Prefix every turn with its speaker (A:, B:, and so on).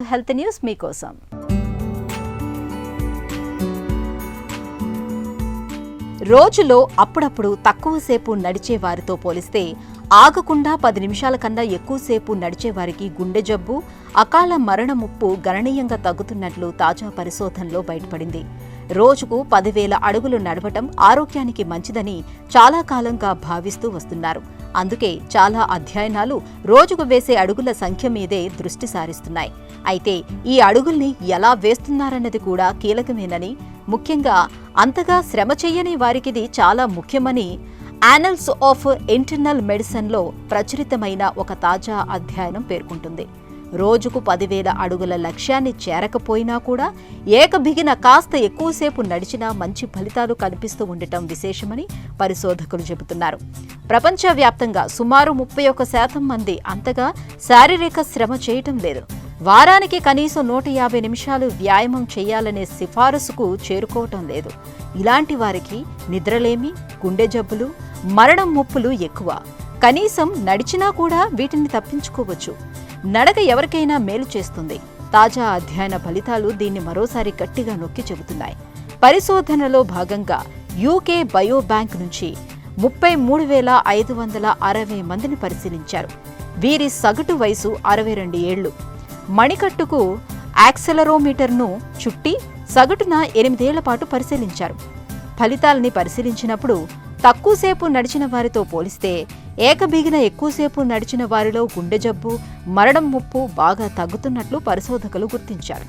A: Health news మీకోసం. రోజులో అప్పుడప్పుడు తక్కువసేపు నడిచే వారితో పోలిస్తే ఆగకుండా 10 నిమిషాల కన్నా ఎక్కువసేపు నడిచేవారికి గుండె జబ్బు, అకాల మరణ ముప్పు గణనీయంగా తగ్గుతున్నట్లు తాజా పరిశోధనలో బయటపడింది. రోజుకు 10,000 అడుగులు నడవటం ఆరోగ్యానికి మంచిదని చాలా కాలంగా భావిస్తూ వస్తున్నారు. అందుకే చాలా అధ్యయనాలు రోజుకు వేసే అడుగుల సంఖ్య మీదే దృష్టి సారిస్తున్నాయి. అయితే ఈ అడుగుల్ని ఎలా వేస్తున్నారన్నది కూడా కీలకమేనని, ముఖ్యంగా అంతగా శ్రమ చెయ్యని వారికిది చాలా ముఖ్యమని యానల్స్ ఆఫ్ ఇంటర్నల్ మెడిసిన్లో ప్రచురితమైన ఒక తాజా అధ్యయనం పేర్కొంటుంది. రోజుకు 10,000 అడుగుల లక్ష్యాన్ని చేరకపోయినా కూడా ఏకబిగిన కాస్త ఎక్కువసేపు నడిచినా మంచి ఫలితాలు కనిపిస్తూ ఉండటం విశేషమని పరిశోధకులు చెబుతున్నారు. ప్రపంచవ్యాప్తంగా సుమారు 31% మంది అంతగా శారీరక శ్రమ చేయటం లేదు. వారానికి కనీసం 150 నిమిషాలు వ్యాయామం చేయాలనే సిఫారసుకు చేరుకోవటం లేదు. ఇలాంటి వారికి నిద్రలేమి, గుండె జబ్బులు, మరణం ముప్పులు ఎక్కువ. కనీసం నడిచినా కూడా వీటిని తప్పించుకోవచ్చు. నడక ఎవరికైనా మేలు చేస్తుంది. తాజా అధ్యయన ఫలితాలు దీన్ని మరోసారి గట్టిగా నొక్కి చెబుతున్నాయి. పరిశోధనలో భాగంగా యూకే బయోబ్యాంక్ నుంచి 33,560 మందిని పరిశీలించారు. వీరి సగటు వయసు 62 ఏళ్లు. మణికట్టుకు యాక్సెలరోమీటర్ను చుట్టి సగటున 8 ఏళ్ల పాటు పరిశీలించారు. ఫలితాలని పరిశీలించినప్పుడు తక్కువసేపు నడిచిన వారితో పోలిస్తే ఏకబిగిన ఎక్కువసేపు నడిచిన వారిలో గుండె జబ్బు, మరణం ముప్పు బాగా తగ్గుతున్నట్లు పరిశోధకులు గుర్తించారు.